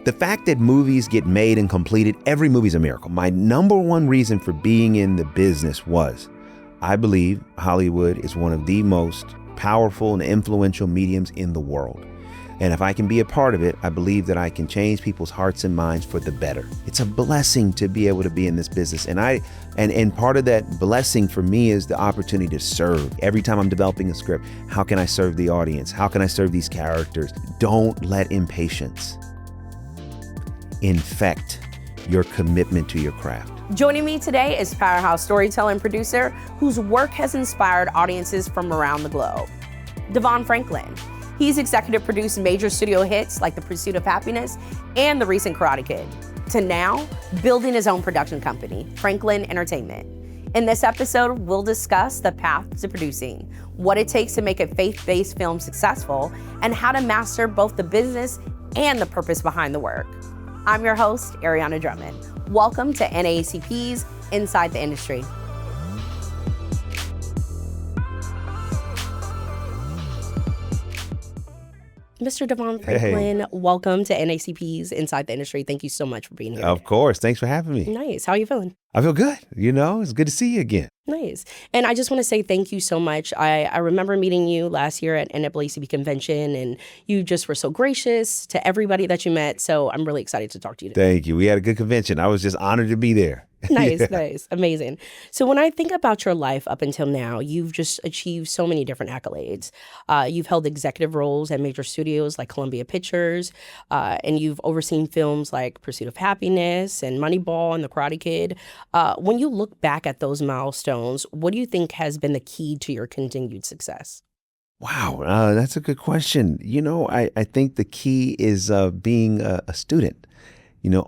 The fact that movies get made and completed, every movie's a miracle. My number one reason for being in the business was I believe Hollywood is one of the most powerful and influential mediums in the world. And if I can be a part of it, I believe that I can change people's hearts and minds for the better. It's a blessing to be able to be in this business. And part of that blessing for me is the opportunity to serve. Every time I'm developing a script, how can I serve the audience? How can I serve these characters? Don't let impatience infect your commitment to your craft. Joining me today is powerhouse storyteller and producer whose work has inspired audiences from around the globe, DeVon Franklin. He's executive produced major studio hits like The Pursuit of Happyness and the recent Karate Kid, to now building his own production company, Franklin Entertainment. In this episode, we'll discuss the path to producing, what it takes to make a faith-based film successful, and how to master both the business and the purpose behind the work. I'm your host, Ariana Drummond. Welcome to NAACP's Inside the Industry. Mr. DeVon Franklin, welcome to NAACP's Inside the Industry. Thank you so much for being here. Of course. Thanks for having me. Nice. How are you feeling? I feel good. It's good to see you again. Nice. And I just want to say thank you so much. I remember meeting you last year at NAACP convention, and you just were so gracious to everybody that you met. So I'm really excited to talk to you today. Thank you. We had a good convention. I was just honored to be there. Nice, nice. Amazing. So when I think about your life up until now, you've just achieved so many different accolades. You've held executive roles at major studios like Columbia Pictures, and you've overseen films like Pursuit of Happyness and Moneyball and The Karate Kid. When you look back at those milestones, what do you think has been the key to your continued success? Wow, that's a good question. I think the key is being a student.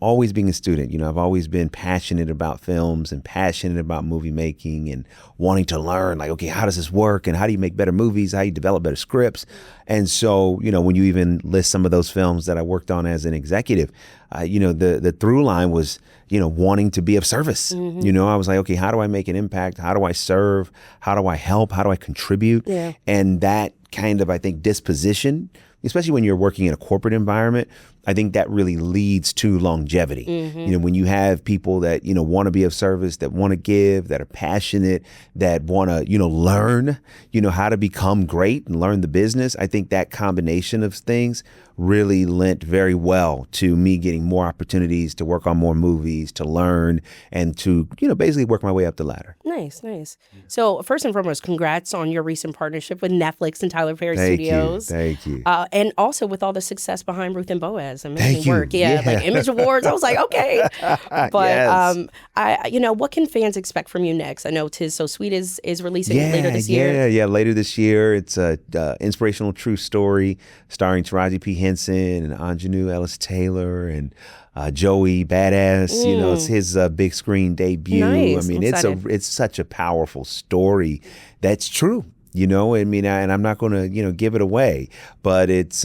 Always being a student. I've always been passionate about films and passionate about movie making and wanting to learn, like, okay, how does this work? And how do you make better movies? How do you develop better scripts? And so, when you even list some of those films that I worked on as an executive, the through line was, wanting to be of service. Mm-hmm. I was like, okay, how do I make an impact? How do I serve? How do I help? How do I contribute? Yeah. And that kind of, I think, disposition, especially when you're working in a corporate environment, I think that really leads to longevity. Mm-hmm. When you have people that, want to be of service, that want to give, that are passionate, that want to, learn, how to become great and learn the business. I think that combination of things really lent very well to me getting more opportunities to work on more movies, to learn, and to, basically work my way up the ladder. Nice, nice. So first and foremost, congrats on your recent partnership with Netflix and Tyler Perry Studios. Thank you. And also with all the success behind Ruth and Boaz. Amazing Thank you. work. Yeah, like Image Awards. I was like, okay. But yes. What can fans expect from you next? I know 'Tis So Sweet is releasing later this year. Yeah, later this year. It's a inspirational true story starring Taraji P. Henson and Anjanou Ellis Taylor and Joey Badass. It's his big screen debut. Nice. I mean, it's such a powerful story that's true. And I'm not going to, give it away, but it's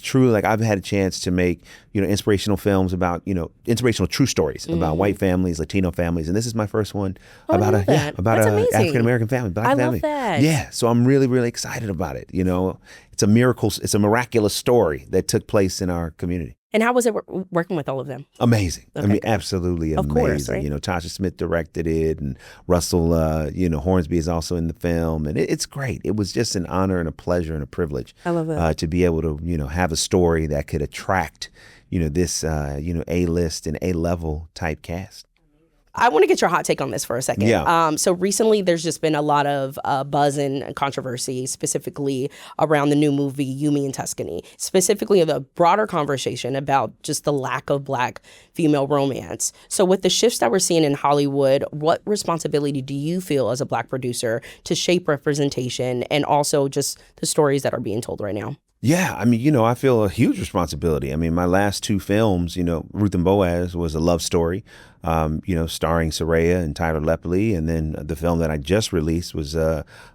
true. Like, I've had a chance to make, inspirational films about, inspirational true stories about white families, Latino families. And this is my first one about an African-American family, Black family. Love that. Yeah. So I'm really, really excited about it. It's a miracle. It's a miraculous story that took place in our community. And how was it working with all of them? Amazing. Okay. I mean, absolutely amazing. Of course, right? Tasha Smith directed it, and Russell, Hornsby is also in the film, and it's great. It was just an honor and a pleasure and a privilege. I love that. To be able to, have a story that could attract, this, A-list and A-level type cast. I want to get your hot take on this for a second. Yeah. So recently, there's just been a lot of buzz and controversy, specifically around the new movie Yumi and Tuscany, specifically the broader conversation about just the lack of Black female romance. So with the shifts that we're seeing in Hollywood, what responsibility do you feel as a Black producer to shape representation and also just the stories that are being told right now? Yeah, I mean, I feel a huge responsibility. I mean, my last two films, Ruth and Boaz was a love story, starring Soraya and Tyler Lepley. And then the film that I just released was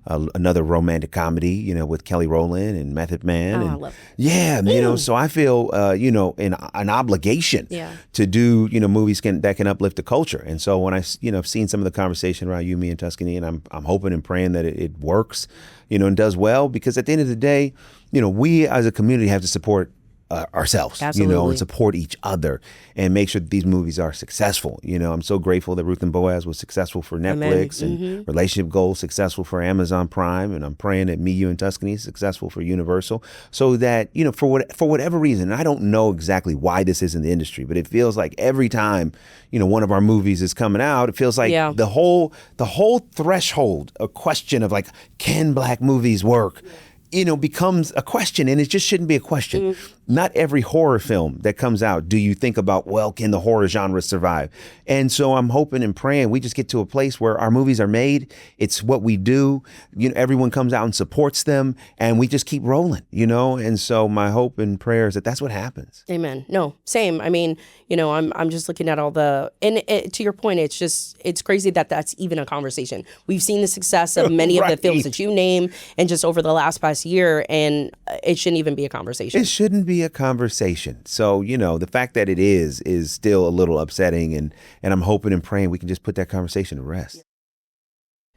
another romantic comedy, with Kelly Rowland and Method Man. Oh, and, I love it. Yeah, so I feel, an obligation to do, movies that can uplift the culture. And so when I've seen some of the conversation around Yumi and Tuscany, and I'm hoping and praying that it works, and does well, because at the end of the day, we as a community have to support ourselves, Absolutely. and support each other and make sure that these movies are successful. I'm so grateful that Ruth and Boaz was successful for Netflix and Relationship Goals successful for Amazon Prime. And I'm praying that Me, You, and Tuscany is successful for Universal, so that, for whatever reason, and I don't know exactly why this is in the industry, but it feels like every time, one of our movies is coming out, it feels like the whole threshold, a question of like, can Black movies work? Becomes a question, and it just shouldn't be a question. Not every horror film that comes out do you think about, well, can the horror genre survive? And so I'm hoping and praying we just get to a place where our movies are made. It's what we do. Everyone comes out and supports them, and we just keep rolling, And so my hope and prayer is that that's what happens. Amen. No, same. I mean, I'm just looking at all to your point, it's crazy that that's even a conversation. We've seen the success of many of the films that you name, and just over the last past year, and it shouldn't even be a conversation. It shouldn't be a conversation. So, the fact that it is still a little upsetting, and I'm hoping and praying we can just put that conversation to rest.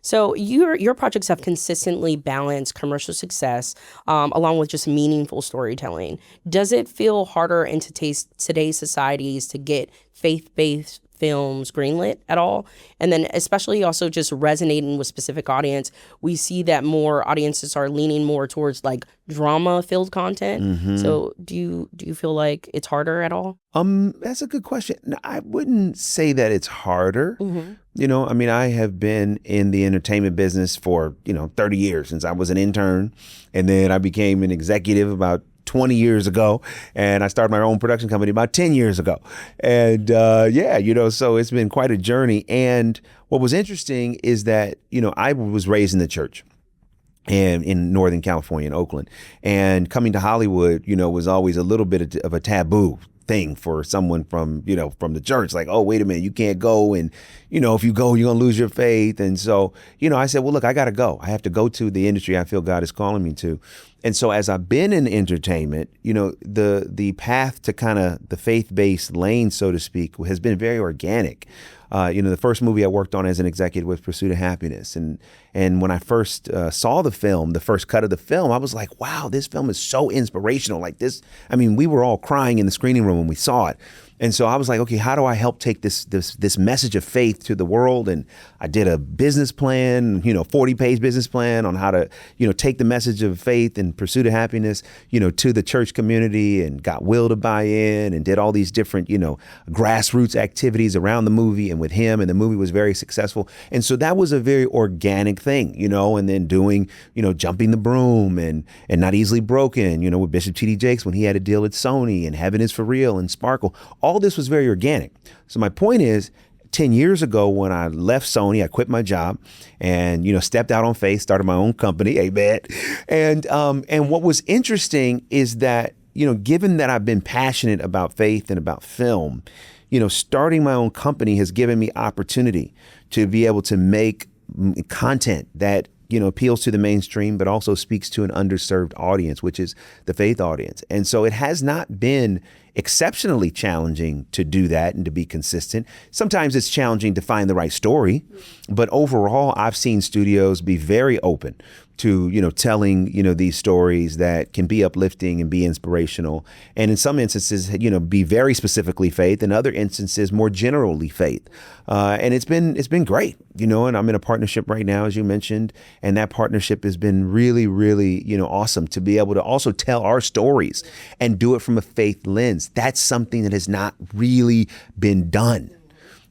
So your projects have consistently balanced commercial success along with just meaningful storytelling. Does it feel harder in today's societies to get faith-based films greenlit at all? And then especially also just resonating with specific audience, we see that more audiences are leaning more towards like drama-filled content. So do you feel like it's harder at all? That's a good question. No, I wouldn't say that it's harder. I have been in the entertainment business for, 30 years since I was an intern. And then I became an executive about 20 years ago, and I started my own production company about 10 years ago. And so it's been quite a journey. And what was interesting is that, I was raised in the church and in Northern California, in Oakland, and coming to Hollywood, was always a little bit of a taboo thing for someone from the church. Like, oh, wait a minute, you can't go. And, if you go, you're going to lose your faith. And so, I said, well, look, I got to go. I have to go to the industry I feel God is calling me to. And so as I've been in entertainment, the path to kind of the faith-based lane, so to speak, has been very organic. The first movie I worked on as an executive was Pursuit of Happyness. And when I first saw the film, the first cut of the film, I was like, wow, this film is so inspirational. Like this, we were all crying in the screening room when we saw it. And so I was like, okay, how do I help take this message of faith to the world? And I did a business plan, 40-page business plan on how to, take the message of faith and Pursuit of Happyness, to the church community, and got Will to buy in, and did all these different, grassroots activities around the movie and with him. And the movie was very successful. And so that was a very organic thing, and then doing, Jumping the Broom and Not Easily Broken, with Bishop T.D. Jakes when he had a deal at Sony, and Heaven is for Real and Sparkle. All this was very organic. So my point is, 10 years ago when I left Sony, I quit my job and, stepped out on faith, started my own company, amen. And what was interesting is that, given that I've been passionate about faith and about film, starting my own company has given me opportunity to be able to make content that appeals to the mainstream, but also speaks to an underserved audience, which is the faith audience. And so it has not been exceptionally challenging to do that and to be consistent. Sometimes it's challenging to find the right story, but overall, I've seen studios be very open to, telling, these stories that can be uplifting and be inspirational. And in some instances, be very specifically faith, and other instances more generally faith. And it's been great, and I'm in a partnership right now, as you mentioned, and that partnership has been really, really, awesome to be able to also tell our stories and do it from a faith lens. That's something that has not really been done.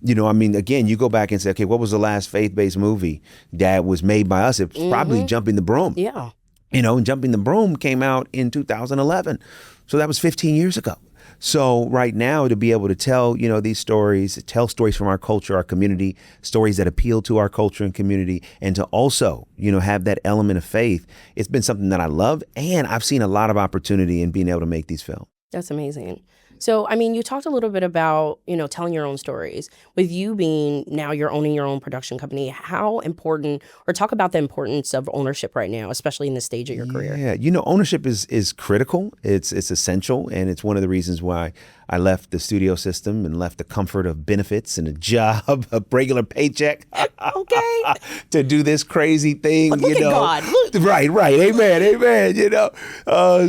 Again, you go back and say, okay, what was the last faith-based movie that was made by us? It's probably Jumping the Broom. Yeah. And Jumping the Broom came out in 2011. So that was 15 years ago. So right now, to be able to tell, these stories, tell stories from our culture, our community, stories that appeal to our culture and community, and to also, have that element of faith, it's been something that I love. And I've seen a lot of opportunity in being able to make these films. That's amazing. So, you talked a little bit about, telling your own stories. With you being now you're owning your own production company, how important, or talk about the importance of ownership right now, especially in this stage of your career? Yeah, ownership is critical. It's essential. And it's one of the reasons why I left the studio system and left the comfort of benefits and a job, a regular paycheck, Okay. to do this crazy thing. But look at God. Look. Right. Amen.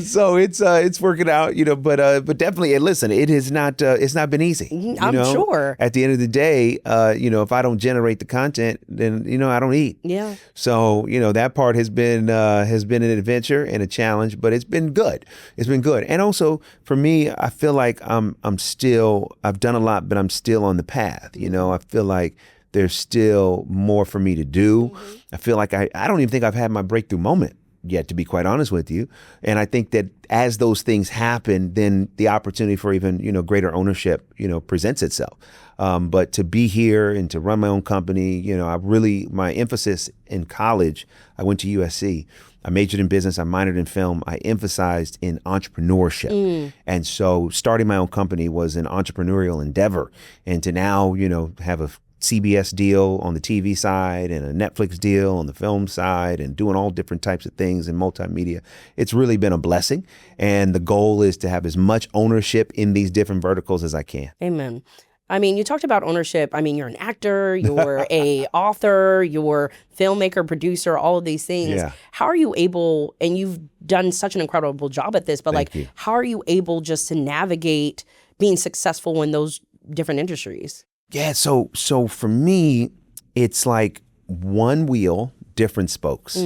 So it's working out. But definitely, and listen, it's not been easy. I'm sure. At the end of the day, if I don't generate the content, then I don't eat. Yeah. So that part has been an adventure and a challenge, but it's been good. It's been good. And also for me, I feel like I've done a lot, but I'm still on the path. I feel like there's still more for me to do. Mm-hmm. I feel like I don't even think I've had my breakthrough moment yet, to be quite honest with you. And I think that as those things happen, then the opportunity for even, greater ownership, presents itself. But to be here and to run my own company, my emphasis in college, I went to USC. I majored in business. I minored in film. I emphasized in entrepreneurship. And so starting my own company was an entrepreneurial endeavor. And to now, have a CBS deal on the TV side and a Netflix deal on the film side and doing all different types of things in multimedia, it's really been a blessing. And the goal is to have as much ownership in these different verticals as I can. Amen. I mean, you talked about ownership. I mean, you're an actor, you're a author, you're filmmaker, producer, all of these things. Yeah. How are you able, and you've done such an incredible job at this, but Thank you. How are you able just to navigate being successful in those different industries? Yeah, so for me, it's like one wheel, different spokes.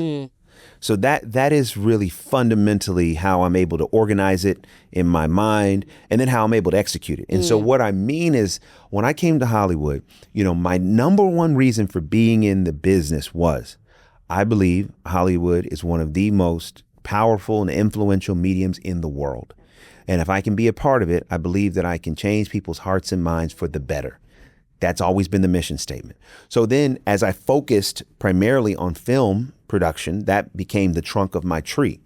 So that is really fundamentally how I'm able to organize it in my mind and then how I'm able to execute it. And so what I mean is when I came to Hollywood, my number one reason for being in the business was I believe Hollywood is one of the most powerful and influential mediums in the world. And if I can be a part of it, I believe that I can change people's hearts and minds for the better. That's always been the mission statement. So then as I focused primarily on film production, that became the trunk of my tree.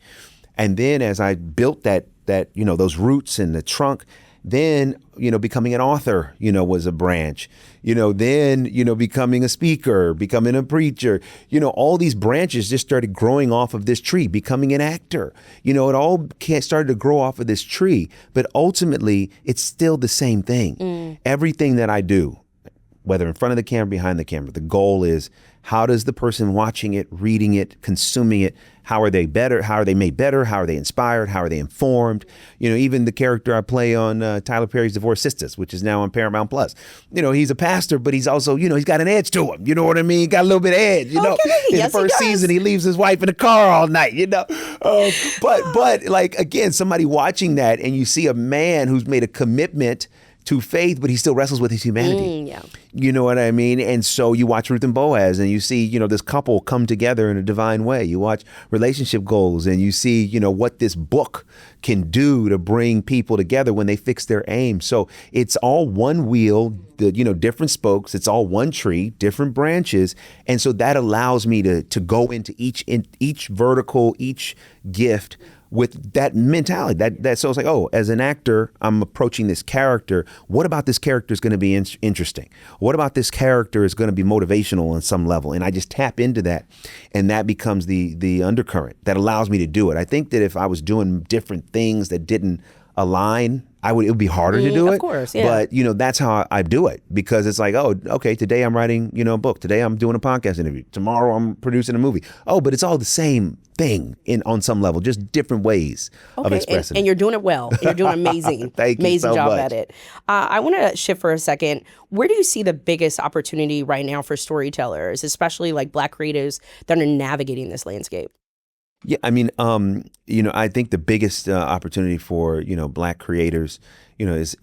And then as I built that those roots in the trunk, then, becoming an author, was a branch, then, becoming a speaker, becoming a preacher, all these branches just started growing off of this tree, becoming an actor, it all started to grow off of this tree. But ultimately, it's still the same thing. Everything that I do, whether in front of the camera, behind the camera, the goal is how does the person watching it, reading it, consuming it, how are they better? How are they made better? How are they inspired? How are they informed? Even the character I play on Tyler Perry's Divorced Sisters, which is now on Paramount Plus. He's a pastor, but he's also, he's got an edge to him. You know what I mean? Got a little bit of edge, Okay. In Yes, the first season, he leaves his wife in the car all night, But like, again, somebody watching that and you see a man who's made a commitment to faith, but he still wrestles with his humanity. Yeah. You know what I mean? And so you watch Ruth and Boaz and you see, this couple come together in a divine way. You watch relationship goals and you see, what this book can do to bring people together when they fix their aim. So it's all one wheel, different spokes. It's all one tree, different branches. And so that allows me to go into each vertical, each gift with that mentality. So it's like, as an actor, I'm approaching this character. What about this character is going to be interesting? What about this character is going to be motivational on some level? And I just tap into that, and that becomes the undercurrent that allows me to do it. I think that if I was doing different things that didn't align, it would be harder to do it. Of course, yeah. But, that's how I do it, because it's like, okay, today I'm writing, a book. Today I'm doing a podcast interview. Tomorrow I'm producing a movie. But it's all the same thing on some level, just different ways of expressing it. And you're doing it well. You're doing amazing. Thank you amazing so job much. at it. I want to shift for a second. Where do you see the biggest opportunity right now for storytellers, especially like Black creatives that are navigating this landscape? Yeah, I mean, I think the biggest opportunity for, Black creators, is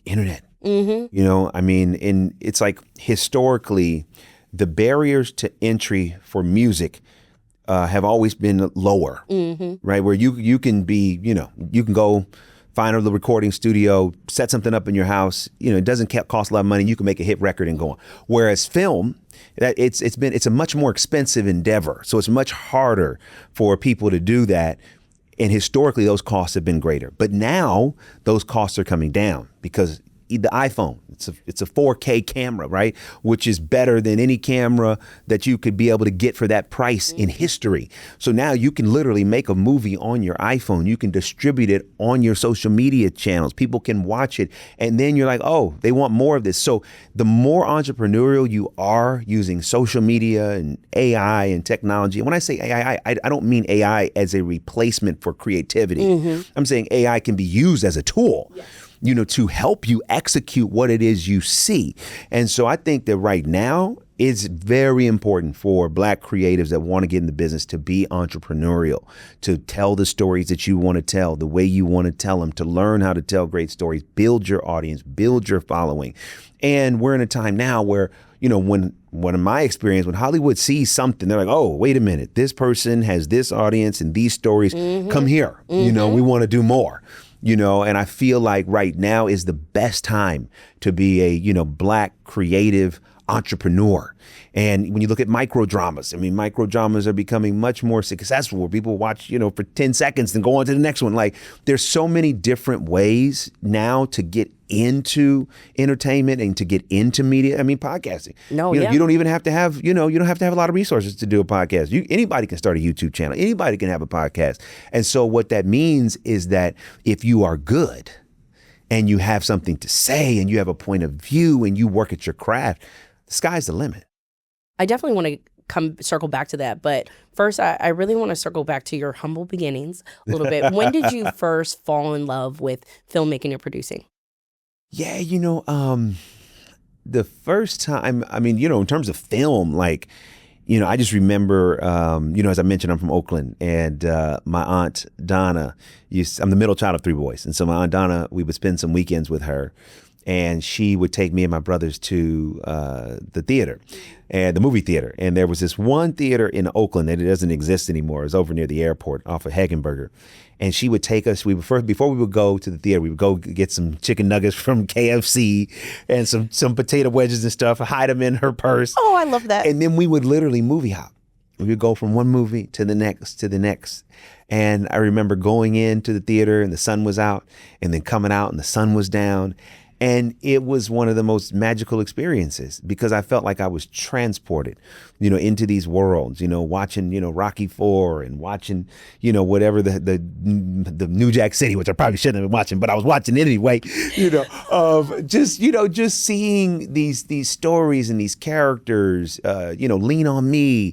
internet. Mm-hmm. It's like historically, the barriers to entry for music have always been lower, right? Where you can be, you can go find a recording studio, set something up in your house. It doesn't cost a lot of money. You can make a hit record and go on. Whereas film, it's a much more expensive endeavor. So it's much harder for people to do that. And historically, those costs have been greater. But now those costs are coming down because the iPhone. It's a 4K camera, right? Which is better than any camera that you could be able to get for that price in history. So now you can literally make a movie on your iPhone. You can distribute it on your social media channels. People can watch it. And then you're like, oh, they want more of this. So the more entrepreneurial you are using social media and AI and technology, and when I say AI, I don't mean AI as a replacement for creativity. I'm saying AI can be used as a tool. Yes. To help you execute what it is you see. And so I think that right now it's very important for Black creatives that want to get in the business to be entrepreneurial, to tell the stories that you want to tell, the way you want to tell them, to learn how to tell great stories, build your audience, build your following. And we're in a time now where, when in my experience, when Hollywood sees something, they're like, oh, wait a minute, this person has this audience and these stories, come here. We want to do more. And I feel like right now is the best time to be a, Black creative entrepreneur. And when you look at micro dramas, micro dramas are becoming much more successful where people watch, for 10 seconds and go on to the next one. Like there's so many different ways now to get into entertainment and to get into media. Podcasting. You don't even have to have, you don't have to have a lot of resources to do a podcast. Anybody can start a YouTube channel. Anybody can have a podcast. And so what that means is that if you are good and you have something to say and you have a point of view and you work at your craft, the sky's the limit. I definitely want to circle back to that. But first, I really want to circle back to your humble beginnings a little bit. When did you first fall in love with filmmaking and producing? Yeah, the first time, in terms of film, I just remember, as I mentioned, I'm from Oakland, and my aunt Donna, I'm the middle child of 3 boys. And so my aunt Donna, we would spend some weekends with her, and she would take me and my brothers to the theater, and the movie theater. And there was this one theater in Oakland that it doesn't exist anymore. It's over near the airport off of Hagenberger. And she would take us, before we would go to the theater, we would go get some chicken nuggets from KFC and some potato wedges and stuff, hide them in her purse. Oh, I love that. And then we would literally movie hop. We would go from one movie to the next. And I remember going into the theater and the sun was out, and then coming out and the sun was down. And it was one of the most magical experiences because I felt like I was transported, into these worlds, watching, Rocky IV and watching, whatever the New Jack City, which I probably shouldn't have been watching, but I was watching it anyway, of just seeing these stories and these characters, Lean on Me,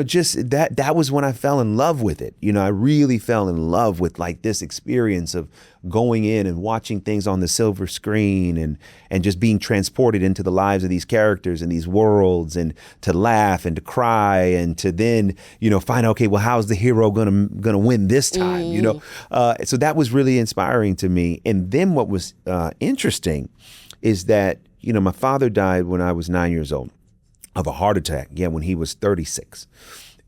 just that was when I fell in love with it. I really fell in love with like this experience of going in and watching things on the silver screen and just being transported into the lives of these characters and these worlds, and to laugh and to cry and to then, find, okay, well, how's the hero gonna win this time? So that was really inspiring to me. And then what was interesting is that, my father died when I was 9 years old of a heart attack, when he was 36.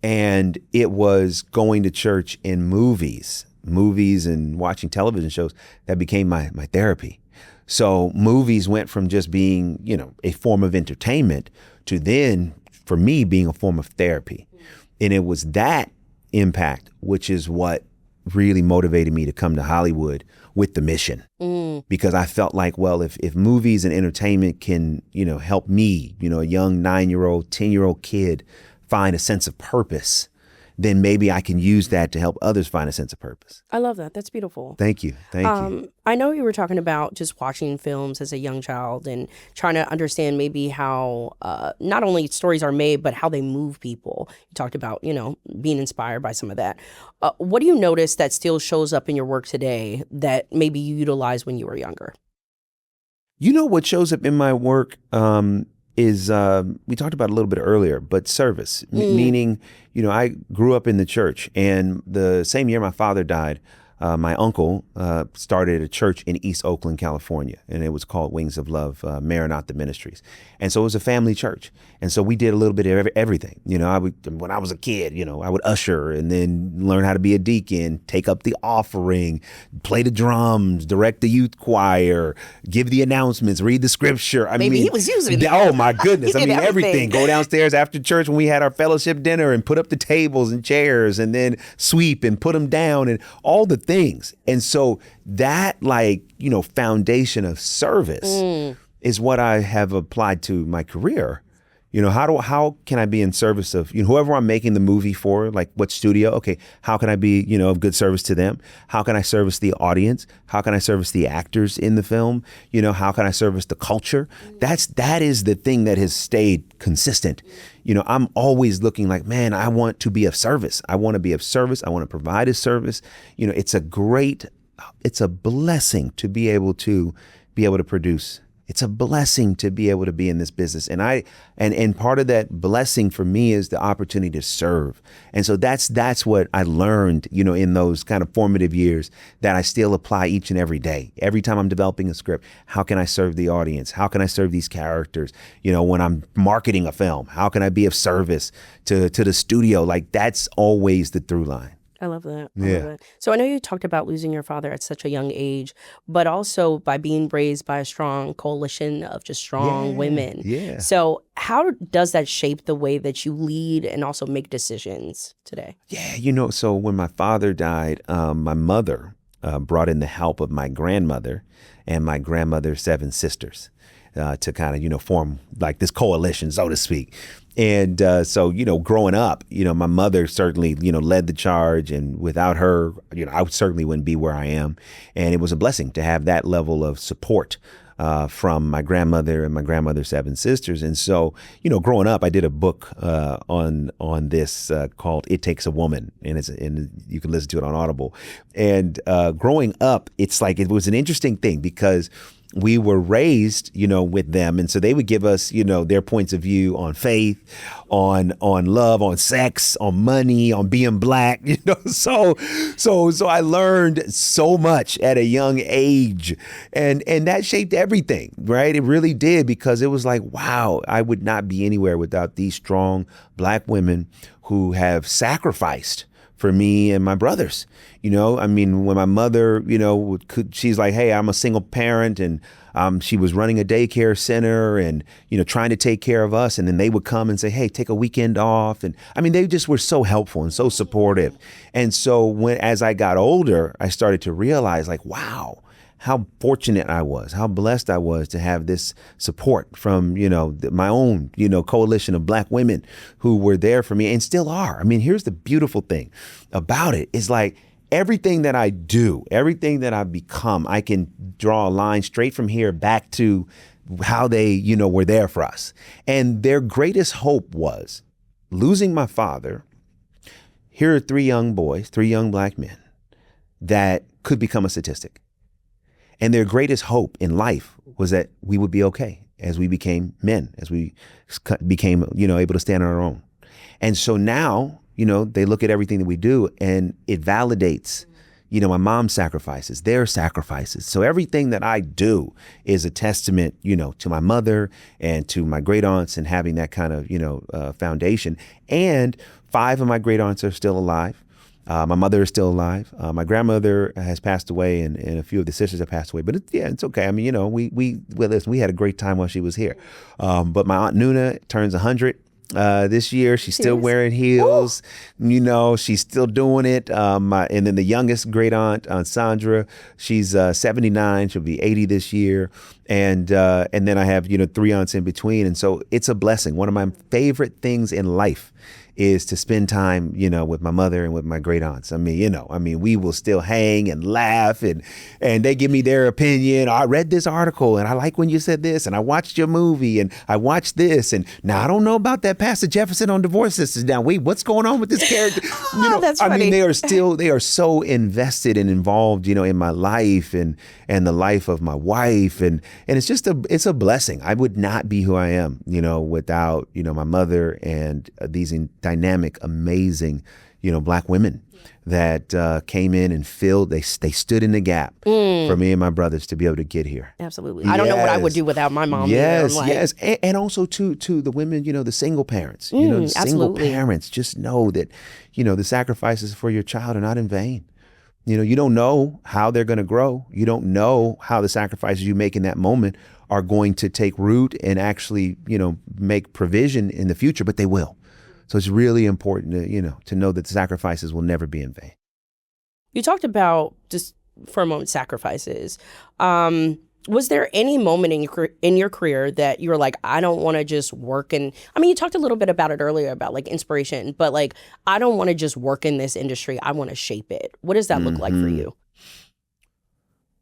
And it was going to church and movies and watching television shows that became my therapy. So movies went from just being, a form of entertainment to then, for me, being a form of therapy. And it was that impact, which is what really motivated me to come to Hollywood with the mission. Because I felt like, well, if movies and entertainment can, help me, a young 9-year-old, 10-year-old kid find a sense of purpose, then maybe I can use that to help others find a sense of purpose. I love that. That's beautiful. Thank you. Thank you. I know you were talking about just watching films as a young child and trying to understand maybe how not only stories are made, but how they move people. You talked about, being inspired by some of that. What do you notice that still shows up in your work today that maybe you utilized when you were younger? What shows up in my work is we talked about it a little bit earlier, but service, meaning, I grew up in the church, and the same year my father died, my uncle started a church in East Oakland, California, and it was called Wings of Love, Maranatha Ministries. And so it was a family church. And so we did a little bit of everything. When I was a kid, I would usher and then learn how to be a deacon, take up the offering, play the drums, direct the youth choir, give the announcements, read the scripture. Maybe he was using that. Oh my goodness. Everything. Go downstairs after church when we had our fellowship dinner and put up the tables and chairs and then sweep and put them down and all the things. And so that foundation of service is what I have applied to my career. How can I be in service of whoever I'm making the movie for, like what studio? Okay, how can I be of good service to them? How can I service the audience? How can I service the actors in the film? How can I service the culture? That is the thing that has stayed consistent. I'm always looking like, man, I want to be of service. I want to be of service. I want to provide a service. It's a blessing to be able to produce. It's a blessing to be able to be in this business. And part of that blessing for me is the opportunity to serve. And so that's what I learned, in those kind of formative years that I still apply each and every day. Every time I'm developing a script, how can I serve the audience? How can I serve these characters? When I'm marketing a film, how can I be of service to the studio? Like that's always the through line. I love that. I love that. So I know you talked about losing your father at such a young age, but also by being raised by a strong coalition of just strong women. Yeah. So how does that shape the way that you lead and also make decisions today? Yeah, so when my father died, my mother brought in the help of my grandmother and my grandmother's 7 sisters to kind of, form like this coalition, so to speak. And so, growing up, my mother certainly, led the charge. And without her, I certainly wouldn't be where I am. And it was a blessing to have that level of support from my grandmother and my grandmother's 7 sisters. And so, growing up, I did a book on this called It Takes a Woman. And you can listen to it on Audible. And growing up, it's like it was an interesting thing because we were raised, with them. And so they would give us, their points of view on faith, on love, on sex, on money, on being black, So I learned so much at a young age and that shaped everything, right? It really did, because it was like, wow, I would not be anywhere without these strong black women who have sacrificed for me and my brothers. When my mother, she's like, hey, I'm a single parent, and she was running a daycare center and, trying to take care of us. And then they would come and say, hey, take a weekend off. And they just were so helpful and so supportive. And so as I got older, I started to realize like, wow, how fortunate I was, how blessed I was to have this support from, my own, coalition of black women who were there for me and still are. Here's the beautiful thing about it is like everything that I do, everything that I become, I can draw a line straight from here back to how they, were there for us. And their greatest hope was losing my father. Here are 3 young boys, 3 young black men that could become a statistic. And their greatest hope in life was that we would be okay as we became men, as we became, able to stand on our own. And so now, they look at everything that we do and it validates, my mom's sacrifices, their sacrifices. So everything that I do is a testament, to my mother and to my great aunts and having that kind of, foundation. And 5 of my great aunts are still alive. My mother is still alive. My grandmother has passed away, and a few of the sisters have passed away. But it's okay. We had a great time while she was here. But my Aunt Nuna turns 100 this year. She's still wearing heels. Ooh. She's still doing it. And then the youngest great aunt, Aunt Sandra, she's 79. She'll be 80 this year. And then I have 3 aunts in between. And so it's a blessing. One of my favorite things in life is to spend time, with my mother and with my great aunts. We will still hang and laugh and they give me their opinion. I read this article and I like when you said this, and I watched your movie and I watched this, and now I don't know about that Pastor Jefferson on Divorce Sisters. Now, wait, what's going on with this character? That's funny. They are so invested and involved, in my life and the life of my wife. And it's a blessing. I would not be who I am, without, my mother and these dynamic, amazing, black women that came in and filled. They stood in the gap for me and my brothers to be able to get here. Absolutely. I don't know what I would do without my mom. Yes, yes. And also to the women, the single parents, the single parents, just know that, the sacrifices for your child are not in vain. You don't know how they're going to grow. You don't know how the sacrifices you make in that moment are going to take root and actually, make provision in the future, but they will. So it's really important to know that the sacrifices will never be in vain. You talked about, just for a moment, sacrifices. Was there any moment in your career that you were like, I don't want to just work in, I mean, you talked a little bit about it earlier about like inspiration, but like, I don't want to just work in this industry. I want to shape it. What does that look like for you?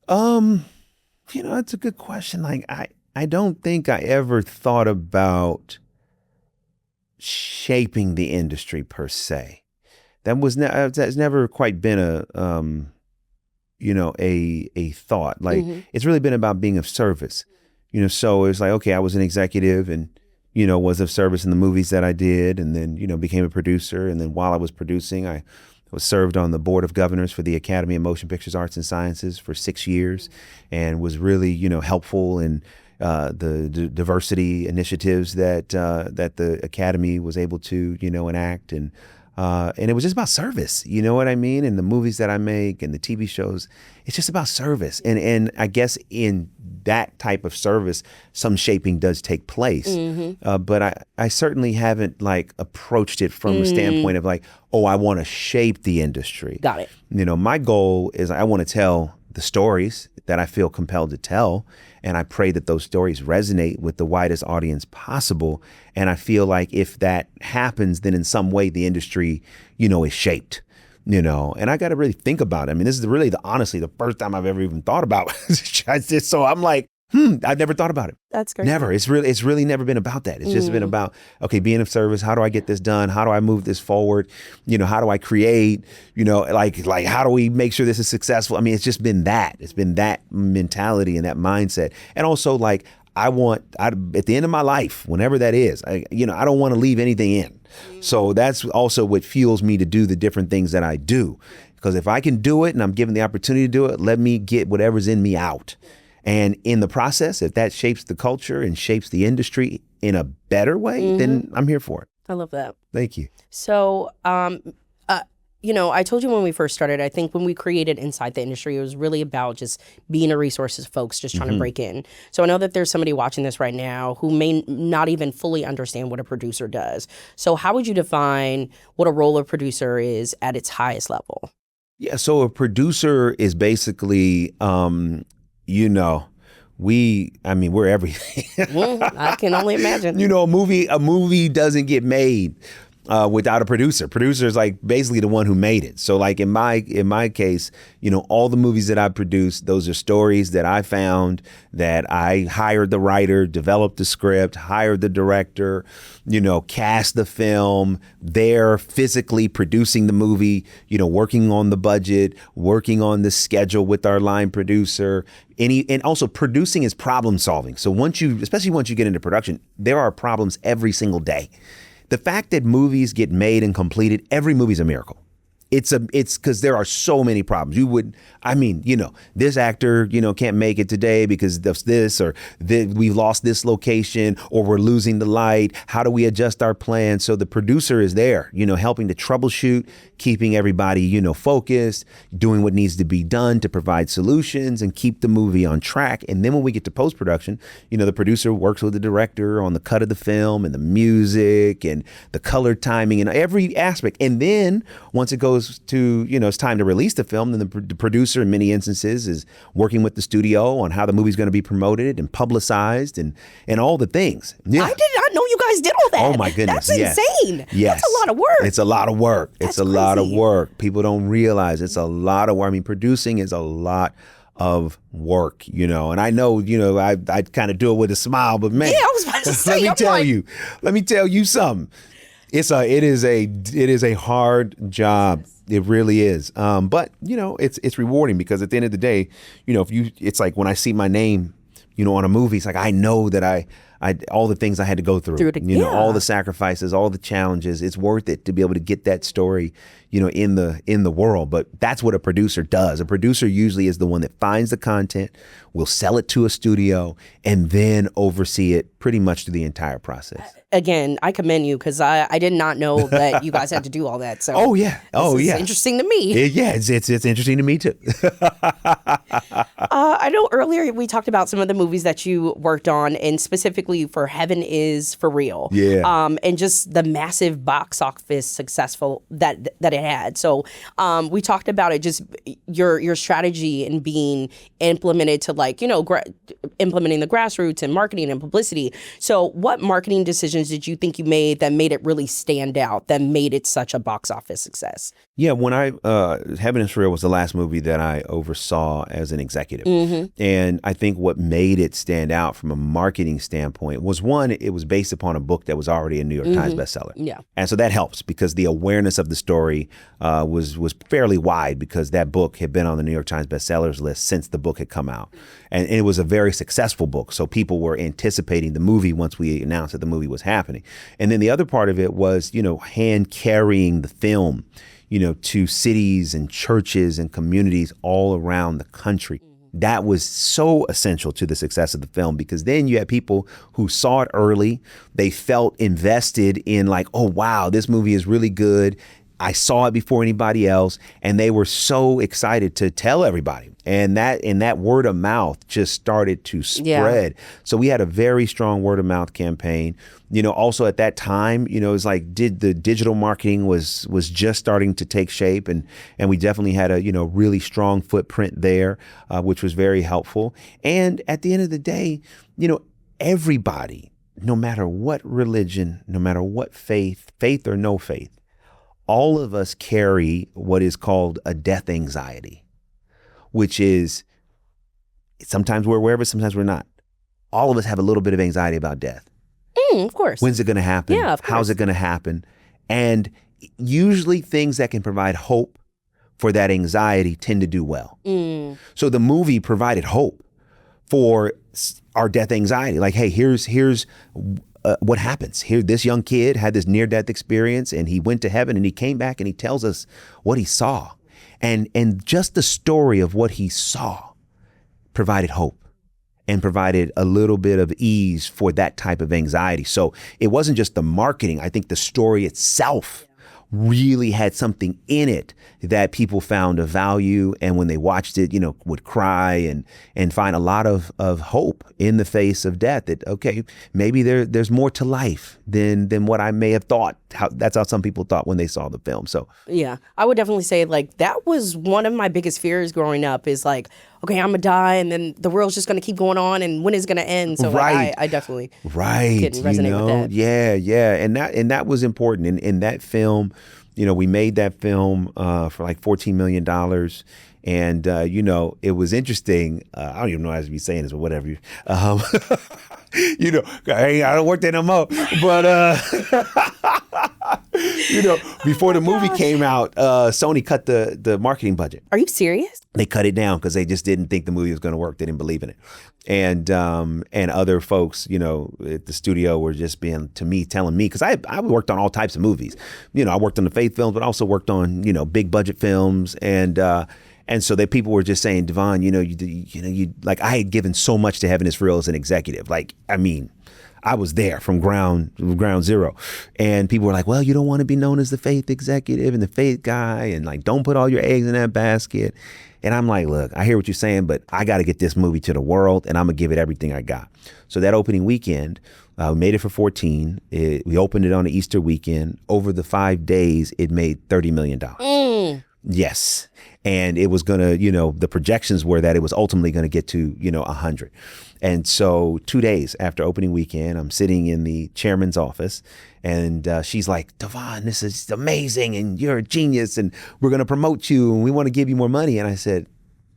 It's a good question. Like, I don't think I ever thought about shaping the industry per se. That's never quite been a thought. Like, it's really been about being of service. So it's like, okay, I was an executive and, was of service in the movies that I did, and then, became a producer. And then while I was producing, I was served on the board of governors for the Academy of Motion Pictures Arts and Sciences for 6 years, and was really, helpful in the diversity initiatives that the Academy was able to, enact. And it was just about service, you know what I mean? And the movies that I make and the TV shows, it's just about service. And I guess in that type of service, some shaping does take place. But I certainly haven't like approached it from a standpoint of like, oh, I want to shape the industry. Got it. My goal is I want to tell the stories that I feel compelled to tell. And I pray that those stories resonate with the widest audience possible. And I feel like if that happens, then in some way the industry, is shaped, and I got to really think about it. I mean, this is really honestly the first time I've ever even thought about it. So I'm like, I've never thought about it. That's great. Never. It's really never been about that. It's just been about, okay, being of service. How do I get this done? How do I move this forward? How do I create, like how do we make sure this is successful? I mean, it's just been that. It's been that mentality and that mindset. And also like, at the end of my life, whenever that is, I don't want to leave anything in. So that's also what fuels me to do the different things that I do. Because if I can do it and I'm given the opportunity to do it, let me get whatever's in me out. And in the process, if that shapes the culture and shapes the industry in a better way, then I'm here for it. I love that. Thank you. So, I told you when we first started, I think when we created Inside the Industry, it was really about just being a resource to folks just trying to break in. So I know that there's somebody watching this right now who may not even fully understand what a producer does. So how would you define what a role of producer is at its highest level? Yeah, so a producer is basically, we're everything. I can only imagine. A movie doesn't get made without a producer. Producer is like basically the one who made it. So like in my case, all the movies that I produced, those are stories that I found, that I hired the writer, developed the script, hired the director, cast the film. They're physically producing the movie, working on the budget, working on the schedule with our line producer. And also producing is problem solving. So especially once you get into production, there are problems every single day. The fact that movies get made and completed, every movie's a miracle. It's because there are so many problems. This actor, can't make it today because of this, or we lost this location, or we're losing the light. How do we adjust our plan? So the producer is there, helping to troubleshoot, keeping everybody, focused, doing what needs to be done to provide solutions and keep the movie on track. And then when we get to post-production, the producer works with the director on the cut of the film and the music and the color timing and every aspect. And then once it goes to, it's time to release the film, then the producer in many instances is working with the studio on how the movie's going to be promoted and publicized and all the things. Yeah. I did not know you guys did all that. Oh my goodness. That's insane. Yes. That's a lot of work. It's a lot of work. That's it's a crazy. lot of work. People don't realize it's a lot of work. I mean, producing is a lot of work, and I know, I kind of do it with a smile, but man, yeah, I was about to say, let me tell you something. It is a hard job. It really is. But it's rewarding because at the end of the day, it's like when I see my name, on a movie, it's like I know that I all the things I had to go through, all the sacrifices, all the challenges. It's worth it to be able to get that story, in the world. But that's what a producer does. A producer usually is the one that finds the content, will sell it to a studio, and then oversee it pretty much through the entire process. Again, I commend you because I did not know that you guys had to do all that. So oh yeah, it's interesting to me. Yeah, it's interesting to me too. I know earlier we talked about some of the movies that you worked on, and specifically for Heaven is for Real. Yeah. And just the massive box office successful that it had. So we talked about it, just your strategy in being implemented to implementing the grassroots and marketing and publicity. So what marketing decisions did you think you made that made it really stand out, that made it such a box office success? Yeah, when Happyness is for Real was the last movie that I oversaw as an executive. And I think what made it stand out from a marketing standpoint was, one, it was based upon a book that was already a New York Times bestseller. Yeah. And so that helps because the awareness of the story was fairly wide because that book had been on the New York Times bestsellers list since the book had come out. And it was a very successful book. So people were anticipating the movie once we announced that the movie was happening. And then the other part of it was, hand carrying the film, to cities and churches and communities all around the country. That was so essential to the success of the film because then you had people who saw it early. They felt invested in oh, wow, this movie is really good. I saw it before anybody else, and they were so excited to tell everybody. And that word of mouth just started to spread. Yeah. So we had a very strong word of mouth campaign. Also at that time, it was the digital marketing was just starting to take shape, and we definitely had a really strong footprint there, which was very helpful. And at the end of the day, everybody, no matter what religion, no matter what faith or no faith, all of us carry what is called a death anxiety, which is sometimes we're aware of it, sometimes we're not. All of us have a little bit of anxiety about death. Of course. When's it going to happen? Yeah, of course. How's it going to happen? And usually things that can provide hope for that anxiety tend to do well. So the movie provided hope for our death anxiety. Hey, here's what happens here. This young kid had this near-death experience, and he went to heaven, and he came back, and he tells us what he saw, and just the story of what he saw provided hope and provided a little bit of ease for that type of anxiety. So it wasn't just the marketing. I think the story itself really had something in it that people found of value, and when they watched it, would cry and find a lot of hope in the face of death. That okay, maybe there's more to life than what I may have thought. That's how some people thought when they saw the film. So yeah, I would definitely say that was one of my biggest fears growing up. Is okay, I'm gonna die, and then the world's just gonna keep going on, and when is it gonna end? So right. I definitely can resonate with that. Yeah, and that was important. In that film, we made that film for $14 million. And, it was interesting. I don't even know how to be saying this, but whatever. I don't work there no more. But, before the movie came out, Sony cut the marketing budget. Are you serious? They cut it down because they just didn't think the movie was going to work. They didn't believe in it. And other folks, at the studio were just telling me, because I worked on all types of movies. I worked on the faith films, but I also worked on, big budget films. And so that people were just saying, DeVon, you I had given so much to Happyness for Real as an executive. I was there from ground zero. And people were like, well, you don't want to be known as the faith executive and the faith guy, and don't put all your eggs in that basket. And I'm like, look, I hear what you're saying, but I got to get this movie to the world, and I'm going to give it everything I got. So that opening weekend, we made it for 14. We opened it on the Easter weekend. Over the 5 days, it made $30 million. Yes. And it was going to, the projections were that it was ultimately going to get to, 100. And so 2 days after opening weekend, I'm sitting in the chairman's office, and she's like, DeVon, this is amazing, and you're a genius, and we're going to promote you, and we want to give you more money. And I said,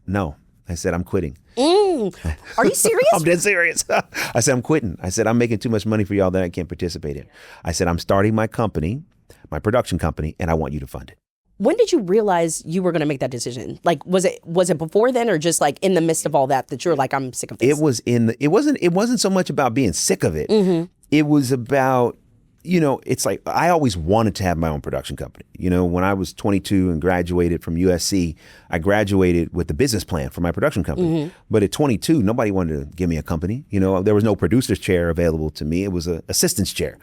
no. I said, I'm quitting. Are you serious? I'm dead serious. I said, I'm quitting. I said, I'm making too much money for y'all that I can't participate in. I said, I'm starting my company, my production company, and I want you to fund it. When did you realize you were going to make that decision? Was it before then, or just in the midst of all that you're like, I'm sick of this? It wasn't so much about being sick of it. Mm-hmm. It was about, it's like I always wanted to have my own production company. When I was 22 and graduated from USC, I graduated with the business plan for my production company. But at 22, nobody wanted to give me a company. There was no producer's chair available to me. It was an assistant's chair.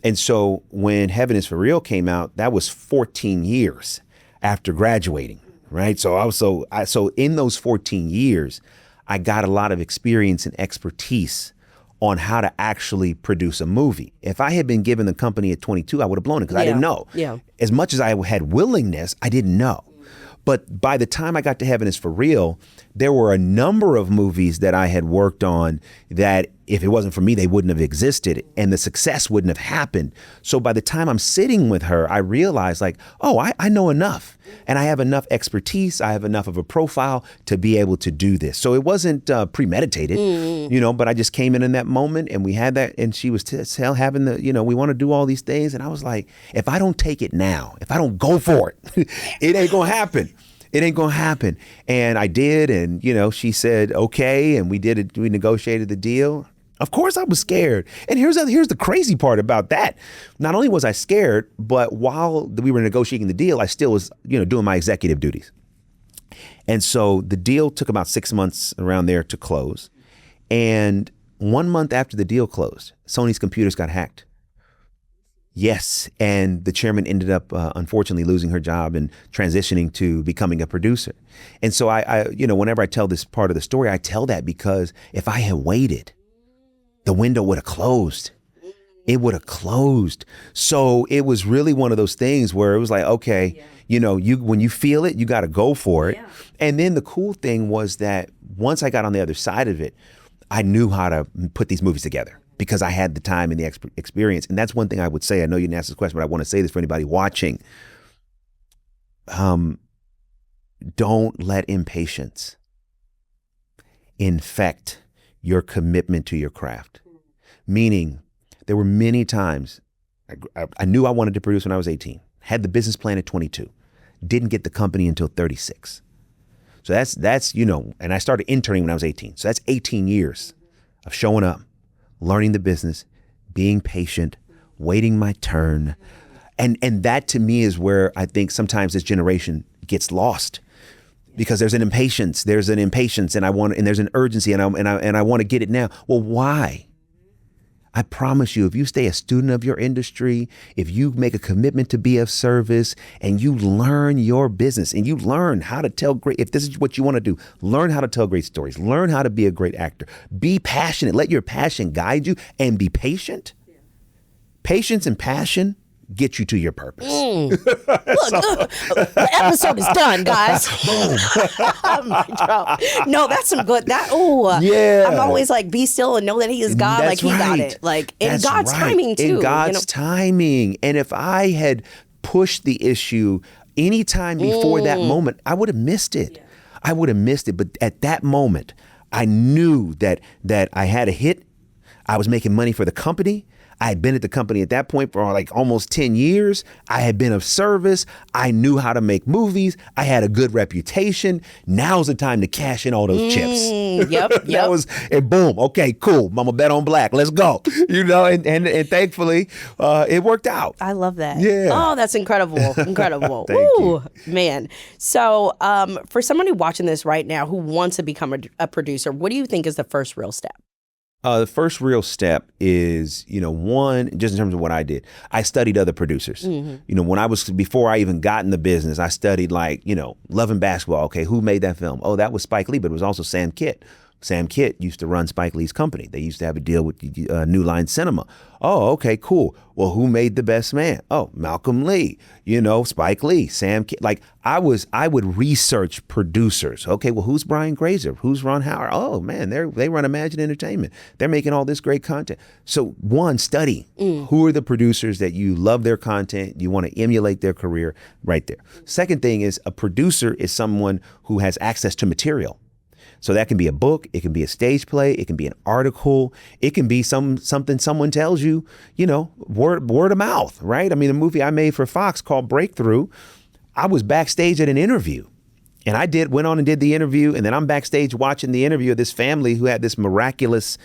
And so when Happyness for Real came out, that was 14 years after graduating, right? So in those 14 years, I got a lot of experience and expertise on how to actually produce a movie. If I had been given the company at 22, I would have blown it because I didn't know. Yeah. As much as I had willingness, I didn't know. But by the time I got to Happyness for Real, there were a number of movies that I had worked on that if it wasn't for me, they wouldn't have existed and the success wouldn't have happened. So by the time I'm sitting with her, I realized like, I know enough and I have enough expertise. I have enough of a profile to be able to do this. So it wasn't premeditated, but I just came in that moment and we had that, and she was having we want to do all these things. And I was like, if I don't take it now, if I don't go for it, it ain't gonna happen. It ain't gonna happen. And I did, and she said okay, and we did it. We negotiated the deal. Of course I was scared. And here's the crazy part about that. Not only was I scared, but while we were negotiating the deal, I still was, doing my executive duties. And so the deal took about 6 months around there to close. And 1 month after the deal closed, Sony's computers got hacked. Yes, and the chairman ended up unfortunately losing her job and transitioning to becoming a producer. And so I whenever I tell this part of the story, I tell that because if I had waited, the window would have closed. It would have closed. So it was really one of those things where it was like, okay, when you feel it, you got to go for it. Yeah. And then the cool thing was that once I got on the other side of it, I knew how to put these movies together, because I had the time and the experience. And that's one thing I would say. I know you didn't ask this question, but I want to say this for anybody watching. Don't let impatience infect your commitment to your craft. Meaning, there were many times I knew I wanted to produce when I was 18, had the business plan at 22, didn't get the company until 36. So that's and I started interning when I was 18. So that's 18 years of showing up, learning the business, being patient, waiting my turn. And that to me is where I think sometimes this generation gets lost, because there's an impatience, and there's an urgency, and I want to get it now. Well, why? I promise you, if you stay a student of your industry, if you make a commitment to be of service and you learn your business and you learn how to tell if this is what you want to do, learn how to tell great stories, learn how to be a great actor, be passionate, let your passion guide you, and be patient. Yeah. Patience and passion get you to your purpose. Look, the episode is done, guys. No, that's some good. Yeah. I'm always like, be still and know that He is God. That's like He right. got it. Like in that's God's timing too. In God's timing. And if I had pushed the issue any time before that moment, I would have missed it. Yeah. I would have missed it. But at that moment, I knew that I had a hit. I was making money for the company. I had been at the company at that point for like almost 10 years. I had been of service. I knew how to make movies. I had a good reputation. Now's the time to cash in all those chips. Yep. That was, and boom, okay, cool. Mama bet on black. Let's go. And thankfully, it worked out. I love that. Yeah. Oh, that's incredible. Incredible. Thank you. Man. So for somebody watching this right now who wants to become a producer, what do you think is the first real step? The first real step is, one, just in terms of what I did, I studied other producers. Mm-hmm. Before I even got in the business, I studied Love and Basketball. Okay, who made that film? Oh, that was Spike Lee, but it was also Sam Kitt. Sam Kitt used to run Spike Lee's company. They used to have a deal with New Line Cinema. Oh, okay, cool. Well, who made The Best Man? Oh, Malcolm Lee, Spike Lee, Sam Kitt. I would research producers. Okay, well, who's Brian Grazer? Who's Ron Howard? Oh, man, they run Imagine Entertainment. They're making all this great content. So one, study. Who are the producers that you love their content, you want to emulate their career right there. Second thing is, a producer is someone who has access to material. So that can be a book, it can be a stage play, it can be an article, it can be something someone tells you, word of mouth, right? I mean, the movie I made for Fox called Breakthrough, I was backstage at an interview. And I went on and did the interview, and then I'm backstage watching the interview of this family who had this miraculous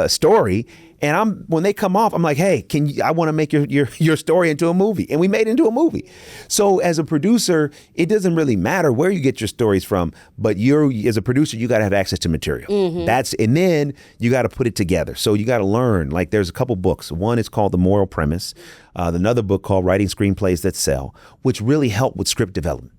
story. And when they come off, I'm like, hey, I want to make your story into a movie. And we made it into a movie. So as a producer, it doesn't really matter where you get your stories from, but as a producer, you got to have access to material. And then you got to put it together. So you got to learn, like there's a couple books. One is called The Moral Premise. Another book called Writing Screenplays That Sell, which really help with script development.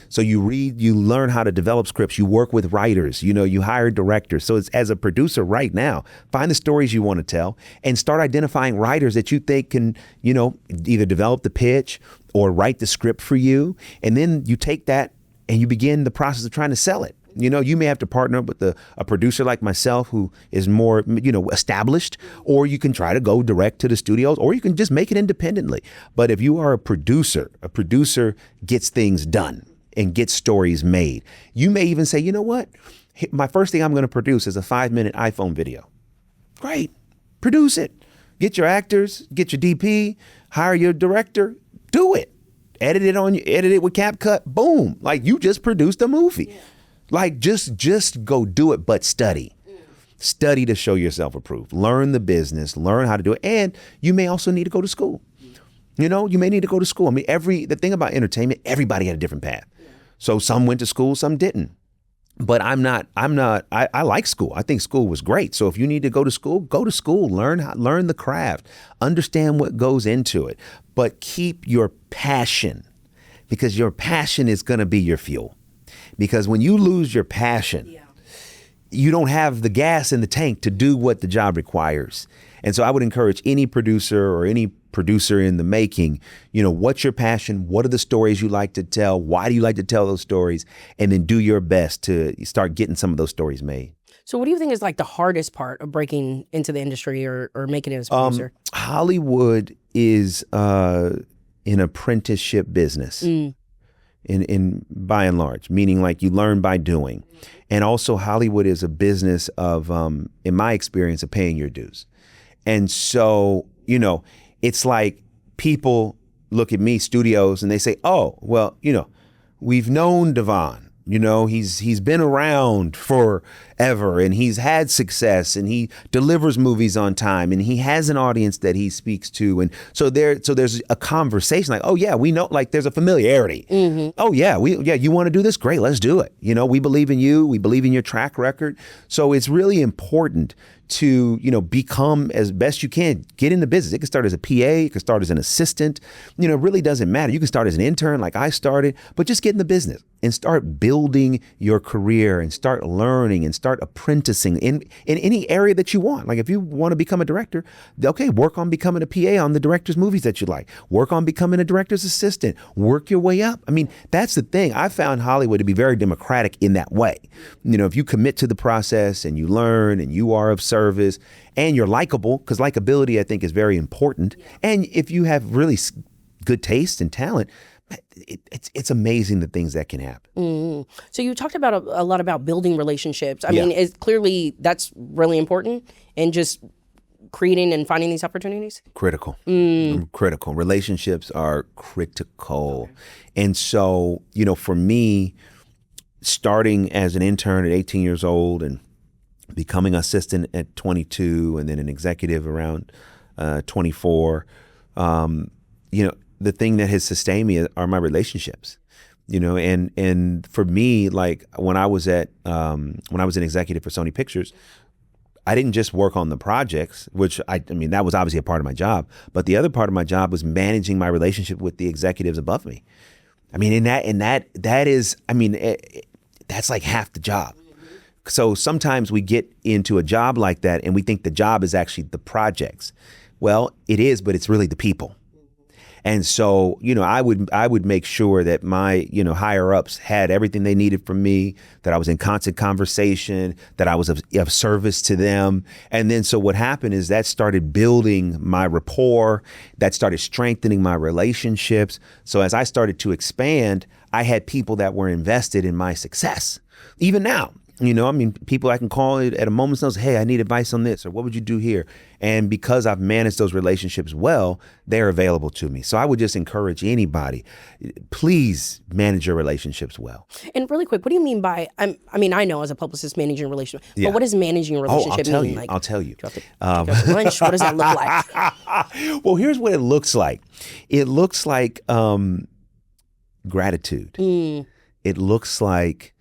So you read, you learn how to develop scripts, you work with writers, you hire directors. So as a producer right now, find the stories you want to tell and start identifying writers that you think can, either develop the pitch or write the script for you. And then you take that and you begin the process of trying to sell it. You may have to partner up with a producer like myself who is more, established, or you can try to go direct to the studios, or you can just make it independently. But if you are a producer gets things done and get stories made. You may even say, you know what? My first thing I'm going to produce is a 5-minute iPhone video. Great. Produce it. Get your actors, get your DP, hire your director, do it. Edit it with CapCut. Boom. Like you just produced a movie. Yeah. Like just go do it, but study. Study to show yourself approved. Learn the business, learn how to do it. And you may also need to go to school. You may need to go to school. I mean, the thing about entertainment, everybody had a different path. So some went to school, some didn't. But I like school. I think school was great. So if you need to go to school, learn the craft, understand what goes into it, but keep your passion, because your passion is going to be your fuel. Because when you lose your passion, you don't have the gas in the tank to do what the job requires. And so I would encourage any producer or any producer in the making, what's your passion? What are the stories you like to tell? Why do you like to tell those stories? And then do your best to start getting some of those stories made. So what do you think is like the hardest part of breaking into the industry or making it as a producer? Hollywood is an apprenticeship business. In by and large, meaning like you learn by doing. And also Hollywood is a business of, in my experience, of paying your dues. And so, it's like people look at me, studios, and they say, oh, well, we've known DeVon. He's been around forever and he's had success and he delivers movies on time and he has an audience that he speaks to. And so there's a conversation like, oh yeah, we know, like there's a familiarity. Oh yeah, you want to do this? Great, let's do it. We believe in you. We believe in your track record. So it's really important to, become as best you can, get in the business. It can start as a PA, it can start as an assistant, it really doesn't matter. You can start as an intern like I started, but just get in the business and start building your career and start learning and start apprenticing in any area that you want. Like if you want to become a director, okay, work on becoming a PA on the director's movies that you like. Work on becoming a director's assistant. Work your way up. I mean, that's the thing. I found Hollywood to be very democratic in that way. If you commit to the process and you learn and you are of service and you're likable, because likability I think is very important. And if you have really good taste and talent, it's amazing the things that can happen. So you talked about a lot about building relationships. I mean, clearly that's really important, and just creating and finding these opportunities. Critical. Critical. Relationships are critical. Okay. And so, for me, starting as an intern at 18 years old and becoming assistant at 22 and then an executive around 24, the thing that has sustained me are my relationships, and for me, like when I was an executive for Sony Pictures, I didn't just work on the projects, which I mean, that was obviously a part of my job, but the other part of my job was managing my relationship with the executives above me. I mean, that is, I mean, that's like half the job. So sometimes we get into a job like that and we think the job is actually the projects. Well, it is, but it's really the people. And so, I would make sure that my, higher ups had everything they needed from me, that I was in constant conversation, that I was of service to them. And then so what happened is that started building my rapport, that started strengthening my relationships. So as I started to expand, I had people that were invested in my success. Even now, You know, I mean, people I can call it at a moment's notice, hey, I need advice on this, or what would you do here? And because I've managed those relationships well, they're available to me. So I would just encourage anybody, please manage your relationships well. And really quick, what do you mean by, I mean, I know as a publicist, managing a relationship, Yeah. but what does managing a relationship mean? I'll tell you. Do you have to go to lunch? What does that look like? Well, here's what it looks like. It looks like gratitude. It looks like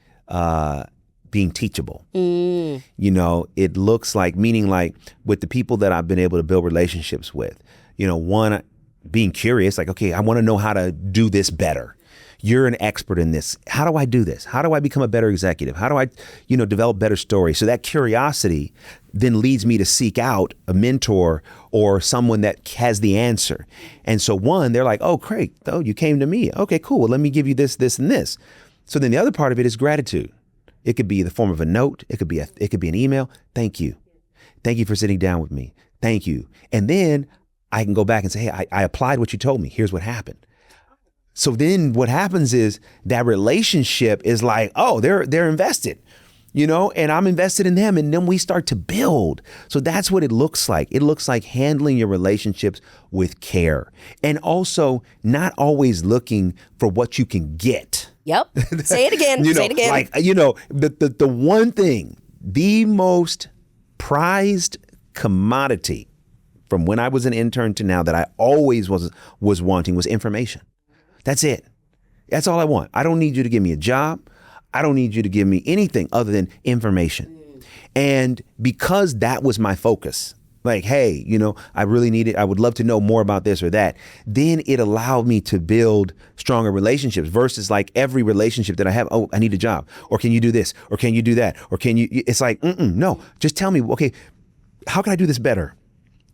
being teachable. You know, it looks like, meaning like with the people that I've been able to build relationships with, you know, one, being curious, like, okay, I want to know how to do this better. You're an expert in this. How do I do this? How do I become a better executive? How do I, you know, develop better stories? So that curiosity then leads me to seek out a mentor or someone that has the answer. And so one, they're like, oh, great. Oh, you came to me. Okay, cool. Well, let me give you this, this, and this. So then the other part of it is gratitude. It could be the form of a note. It could be an email. Thank you. Thank you for sitting down with me. Thank you. And then I can go back and say, hey, I applied what you told me. Here's what happened. So then what happens is that relationship is like, oh, they're invested, you know, and I'm invested in them. And then we start to build. So that's what it looks like. It looks like handling your relationships with care and also not always looking for what you can get. Yep. Say it again. You know, say it again. Like, you know, the one thing, the most prized commodity from when I was an intern to now that I always was wanting was information. That's it. That's all I want. I don't need you to give me a job. I don't need you to give me anything other than information. And because that was my focus, like, hey, you know, I really need it. I would love to know more about this or that. Then it allowed me to build stronger relationships versus like every relationship that I have. Oh, I need a job, or can you do this, or can you do that, or can you? It's like, no, just tell me, okay, how can I do this better?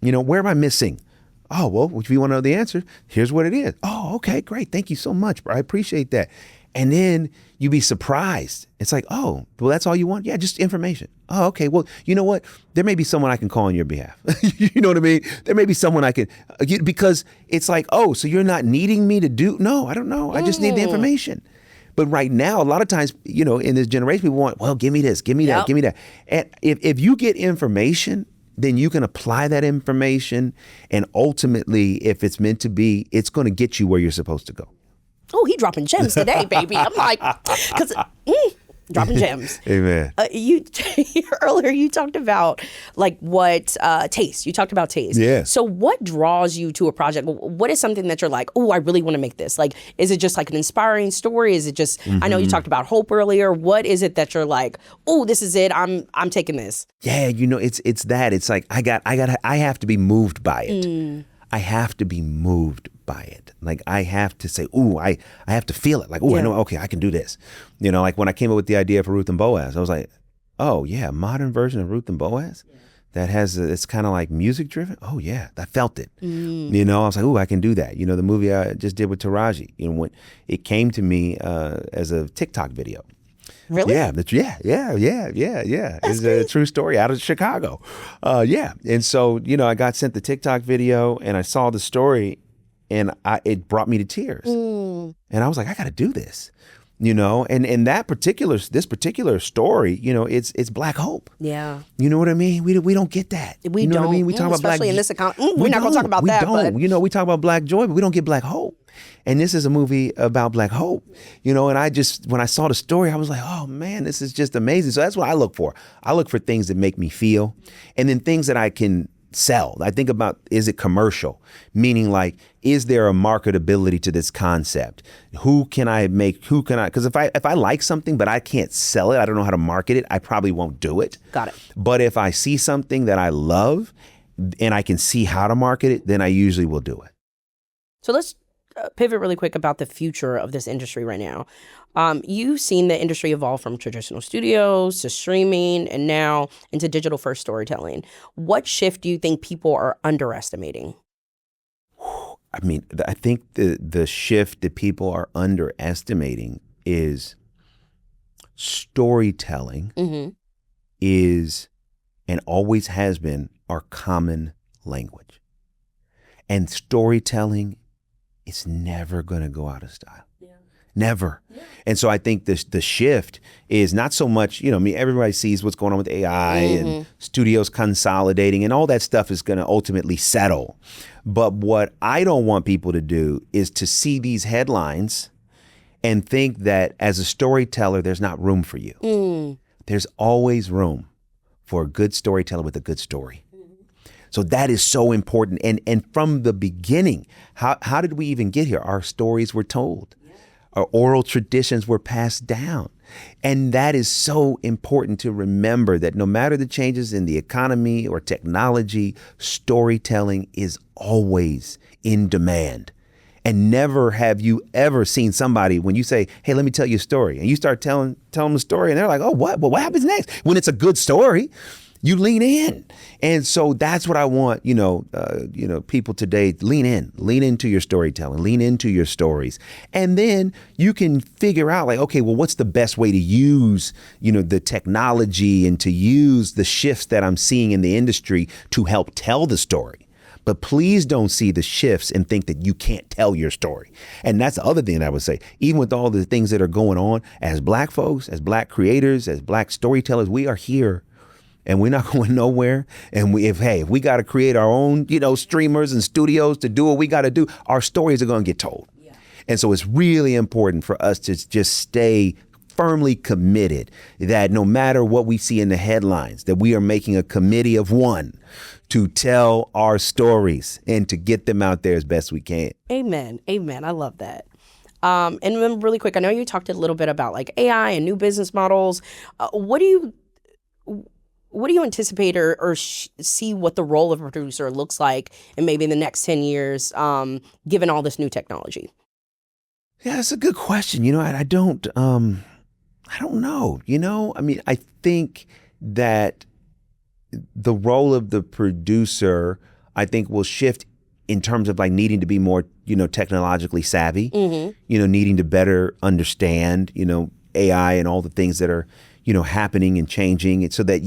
You know, where am I missing? Oh, well, if you want to know the answer, here's what it is. Oh, okay, great. Thank you so much, bro. I appreciate that. And then you be surprised. It's like, oh, well, that's all you want? Yeah, just information. Oh, okay. Well, you know what? There may be someone I can call on your behalf. You know what I mean? There may be someone I could, because it's like, oh, so you're not needing me to do? No, I don't know. I just need the information. But right now, a lot of times, you know, in this generation, people want, well, give me this, give me that, give me that. And if you get information, then you can apply that information. And ultimately, if it's meant to be, it's going to get you where you're supposed to go. Oh, he dropping gems today, baby. I'm like, because dropping gems. Amen. Earlier you talked about like what taste. You talked about taste. Yeah. So what draws you to a project? What is something that you're like, oh, I really want to make this? Like, is it just like an inspiring story? Is it just? I know you talked about hope earlier. What is it that you're like, oh, this is it. I'm taking this. Yeah, you know, it's that. It's like I have to be moved by it. I have to be moved by it. Like I have to say, ooh, I have to feel it. Like, ooh, I know, okay, I can do this. You know, like when I came up with the idea for Ruth and Boaz, I was like, oh yeah, modern version of Ruth and Boaz that has, it's kind of like music driven. Oh yeah, I felt it. You know, I was like, ooh, I can do that. You know, the movie I just did with Taraji, you know, when it came to me as a TikTok video. Really? Yeah. It's a true story out of Chicago. Yeah. And so, you know, I got sent the TikTok video and I saw the story and it brought me to tears. And I was like, I got to do this, you know, and this particular story, you know, it's Black hope. Yeah. You know what I mean? We don't get that. We you know don't. What I mean? We talk about especially Black, in this account. We're not going to talk about that. But you know, we talk about Black joy, but we don't get Black hope. And this is a movie about Black hope, you know, and when I saw the story, I was like, oh man, this is just amazing. So that's what I look for. I look for things that make me feel and then things that I can sell. I think about, is it commercial? Meaning like, is there a marketability to this concept? Because if I like something, but I can't sell it, I don't know how to market it, I probably won't do it. Got it. But if I see something that I love and I can see how to market it, then I usually will do it. So let's pivot really quick about the future of this industry right now. You've seen the industry evolve from traditional studios to streaming and now into digital first storytelling. What shift do you think people are underestimating? I mean, I think the shift that people are underestimating is storytelling is and always has been our common language. And storytelling, it's never going to go out of style. Yeah. Never. And so I think the shift is not so much, I mean, everybody sees what's going on with AI and studios consolidating and all that stuff is going to ultimately settle. But what I don't want people to do is to see these headlines and think that as a storyteller, there's not room for you. There's always room for a good storyteller with a good story. So that is so important. And from the beginning, how did we even get here? Our stories were told. Our oral traditions were passed down. And that is so important to remember, that no matter the changes in the economy or technology, storytelling is always in demand. And never have you ever seen somebody, when you say, hey, let me tell you a story, and you start telling them the story, and they're like, oh, what? Well, what happens next? When it's a good story, you lean in. And so that's what I want, people today, lean into your storytelling, lean into your stories. And then you can figure out like, okay, well, what's the best way to use, the technology and to use the shifts that I'm seeing in the industry to help tell the story. But please don't see the shifts and think that you can't tell your story. And that's the other thing that I would say. Even with all the things that are going on, as Black folks, as Black creators, as Black storytellers, we are here and we're not going nowhere. And if we got to create our own, streamers and studios to do what we got to do, our stories are going to get told. Yeah. And so it's really important for us to just stay firmly committed that no matter what we see in the headlines, that we are making a committee of one to tell our stories and to get them out there as best we can. Amen. I love that. And then really quick, I know you talked a little bit about like AI and new business models. What do you anticipate or see what the role of a producer looks like in maybe in the next 10 years, given all this new technology? Yeah, that's a good question. I don't know. I mean, I think that the role of the producer, I think, will shift in terms of like needing to be more, technologically savvy, needing to better understand, AI and all the things that are, happening and changing, so that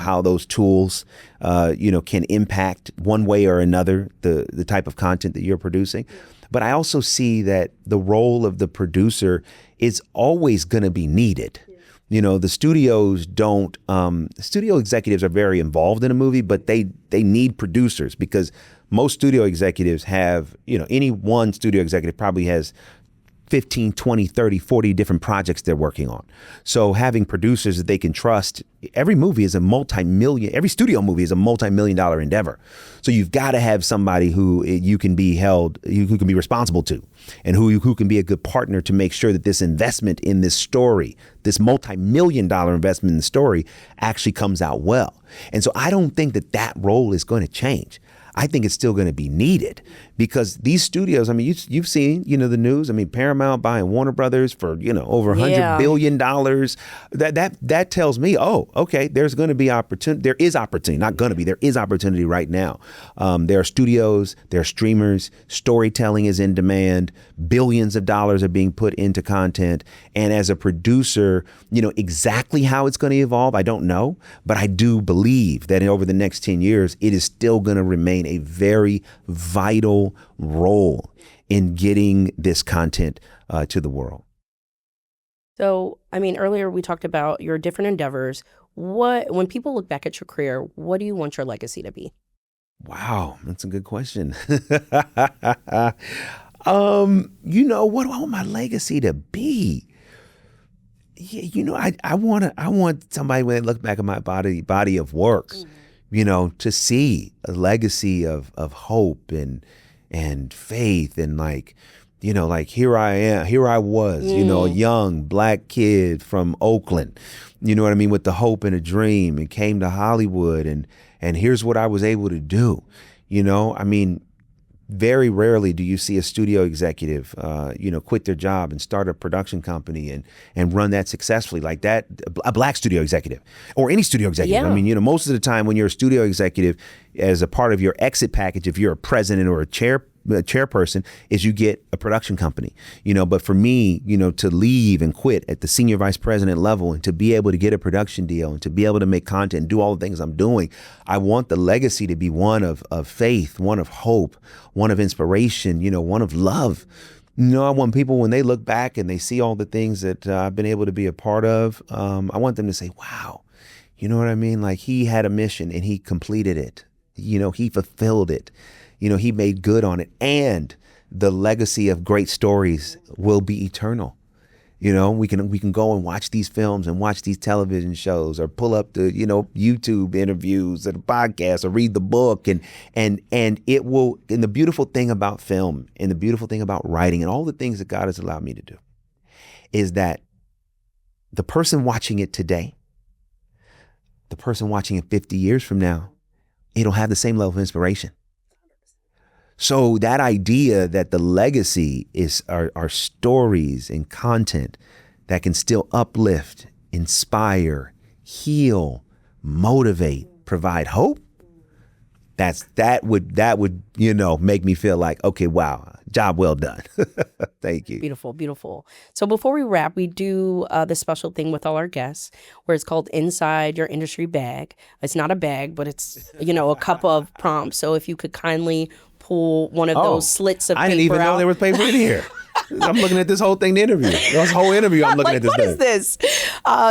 how those tools, can impact one way or another the type of content that you're producing. But I also see that the role of the producer is always going to be needed. The studios don't, studio executives are very involved in a movie, but they need producers, because most studio executives have, any one studio executive probably has 15, 20, 30, 40 different projects they're working on. So having producers that they can trust, every studio movie is a multi-million-dollar endeavor. So you've got to have somebody who you can be who can be responsible to, and who can be a good partner to make sure that this investment in this story, this multi-million-dollar investment in the story, actually comes out well. And so I don't think that role is going to change. I think it's still going to be needed, because these studios, I mean, you've seen, the news. I mean, Paramount buying Warner Brothers for, over $100 billion. That tells me, oh, okay, there's going to be opportunity. There is opportunity, not going to be, there is opportunity right now. There are studios, there are streamers, storytelling is in demand, billions of dollars are being put into content. And as a producer, exactly how it's going to evolve, I don't know, but I do believe that over the next 10 years, it is still going to remain a very vital role in getting this content to the world. So, I mean, earlier we talked about your different endeavors. When people look back at your career, what do you want your legacy to be? Wow, that's a good question. What do I want my legacy to be? Yeah, I want somebody, when they look back at my body of work, to see a legacy of hope and faith, and like here I was, a young Black kid from Oakland, you know what I mean, with the hope and a dream, and came to Hollywood, and here's what I was able to do. I mean, very rarely do you see a studio executive, quit their job and start a production company and run that successfully like that. A Black studio executive, or any studio executive. Yeah. I mean, most of the time when you're a studio executive, as a part of your exit package, if you're a president or a chairperson, is you get a production company. But for me, to leave and quit at the senior vice president level, and to be able to get a production deal, and to be able to make content and do all the things I'm doing, I want the legacy to be one of faith, one of hope, one of inspiration, one of love. No, I want people, when they look back and they see all the things that I've been able to be a part of, I want them to say, wow, you know what I mean? Like, he had a mission and he completed it. He fulfilled it. He made good on it. And the legacy of great stories will be eternal. We can go and watch these films and watch these television shows, or pull up the, YouTube interviews or the podcast, or read the book, and it will. And the beautiful thing about film, and the beautiful thing about writing, and all the things that God has allowed me to do, is that the person watching it today, the person watching it 50 years from now, it'll have the same level of inspiration. So that idea that the legacy are stories and content that can still uplift, inspire, heal, motivate, provide hope, that would make me feel like, okay, wow, job well done. Thank you. Beautiful, beautiful. So before we wrap, we do the special thing with all our guests where it's called Inside Your Industry Bag. It's not a bag, but it's, a cup of prompts. So if you could kindly pull one of those slits of paper out. I didn't even know there was paper in here. I'm looking at this whole thing, the interview. This whole interview, I'm looking at this thing. What is this?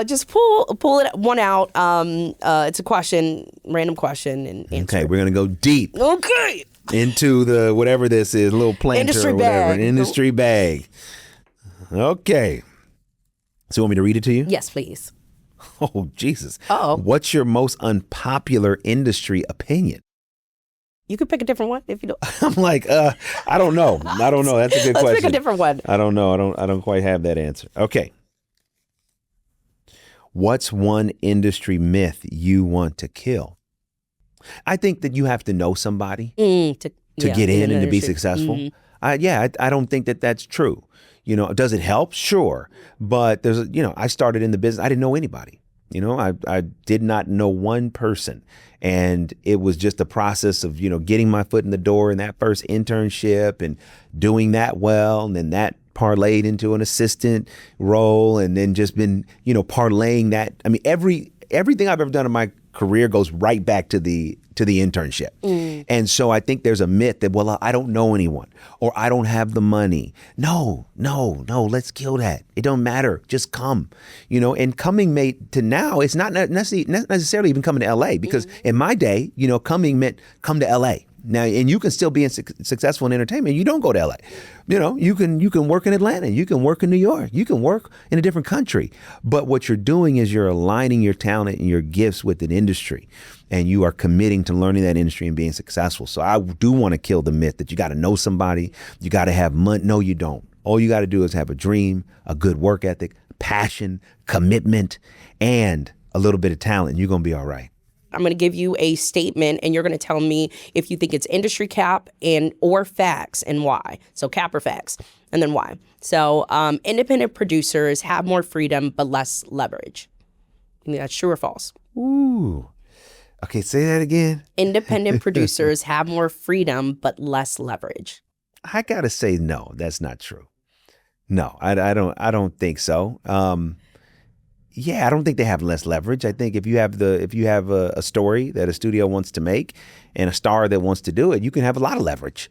Just pull it one out. It's a question, random question, and answer. Okay, we're going to go deep. Okay. Into the, whatever this is, little planter industry or whatever. Bag. An industry bag. Okay. So you want me to read it to you? Yes, please. Oh, Jesus. Uh-oh. What's your most unpopular industry opinion? You could pick a different one if you don't. I'm like, I don't know. That's a good question. Let's pick a different one. I don't know. I don't quite have that answer. Okay. What's one industry myth you want to kill? I think that you have to know somebody to get in and to be successful. Mm-hmm. I don't think that that's true. Does it help? Sure. But I started in the business. I didn't know anybody. I did not know one person. And it was just a process of, getting my foot in the door in that first internship and doing that well. And then that parlayed into an assistant role, and then just been, parlaying that. I mean, everything I've ever done in my career goes right back to the internship. And so I think there's a myth that, well, I don't know anyone, or I don't have the money. No, let's kill that. It don't matter. Just come, and coming to now, it's not necessarily even coming to LA, because in my day, coming meant come to LA. Now, and you can still be successful in entertainment. You don't go to LA. You can work in Atlanta. You can work in New York. You can work in a different country. But what you're doing is you're aligning your talent and your gifts with an industry, and you are committing to learning that industry and being successful. So I do want to kill the myth that you got to know somebody. You got to have money. No, you don't. All you got to do is have a dream, a good work ethic, passion, commitment, and a little bit of talent. And you're going to be all right. I'm going to give you a statement, and you're going to tell me if you think it's industry cap or facts, and why. So cap or facts, and then why. So independent producers have more freedom but less leverage. You think that's true or false? Ooh. Okay, say that again. Independent producers have more freedom but less leverage. I got to say no, that's not true. No, I don't think so. I don't think they have less leverage. I think if you have a story that a studio wants to make and a star that wants to do it, you can have a lot of leverage.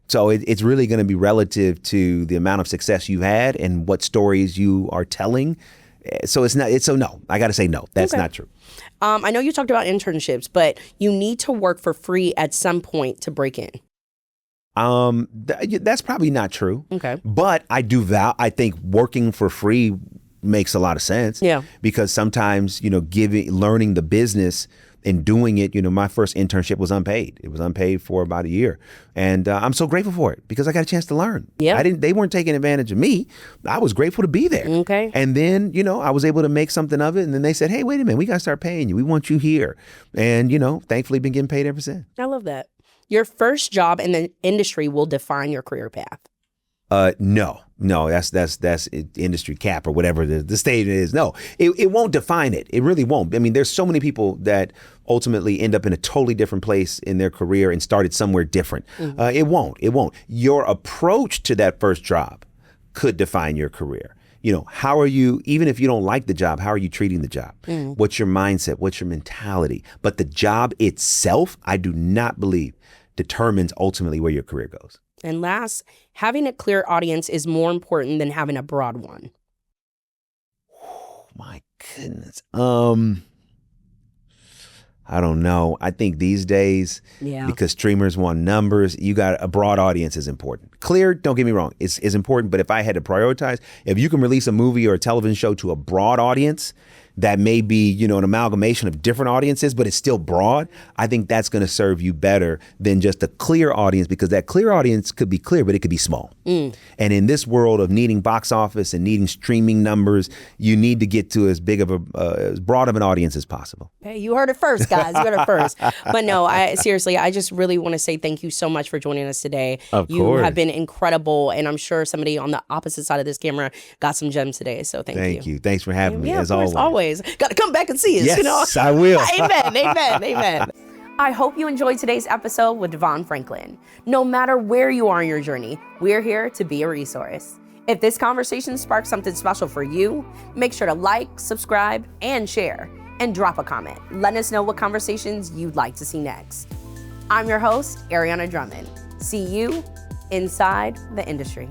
So it's really going to be relative to the amount of success you've had and what stories you are telling. So no, I got to say no, that's not true. I know you talked about internships, but you need to work for free at some point to break in. That's probably not true. Okay. But I think working for free makes a lot of sense. Yeah. Because sometimes, learning the business and doing it, my first internship was unpaid. It was unpaid for about a year. And I'm so grateful for it because I got a chance to learn. Yeah. They weren't taking advantage of me. I was grateful to be there. Okay. And then, I was able to make something of it. And then they said, hey, wait a minute, we got to start paying you. We want you here. And, thankfully been getting paid ever since. I love that. Your first job in the industry will define your career path. No, that's industry cap or whatever the statement is. No, it won't define it. It really won't. I mean, there's so many people that ultimately end up in a totally different place in their career and started somewhere different. Mm-hmm. It won't. Your approach to that first job could define your career. How are you, even if you don't like the job, how are you treating the job? Mm-hmm. What's your mindset? What's your mentality? But the job itself, I do not believe determines ultimately where your career goes. And last, having a clear audience is more important than having a broad one. Oh, my goodness. I don't know. I think these days, because streamers want numbers, you got a broad audience is important. Clear, don't get me wrong, is important. But if I had to prioritize, if you can release a movie or a television show to a broad audience that may be, an amalgamation of different audiences, but it's still broad, I think that's going to serve you better than just a clear audience, because that clear audience could be clear, but it could be small. And in this world of needing box office and needing streaming numbers, you need to get to as big of as broad of an audience as possible. Hey, you heard it first, guys. You heard it first. But no, I just really want to say thank you so much for joining us today. Of course. You have been incredible, and I'm sure somebody on the opposite side of this camera got some gems today. So thank you. Thank you. Thanks for having me, as always. Always. Got to come back and see us, Yes, I will. Amen. I hope you enjoyed today's episode with DeVon Franklin. No matter where you are in your journey, we're here to be a resource. If this conversation sparked something special for you, make sure to like, subscribe, and share. And drop a comment. Let us know what conversations you'd like to see next. I'm your host, Ariana Drummond. See you inside the industry.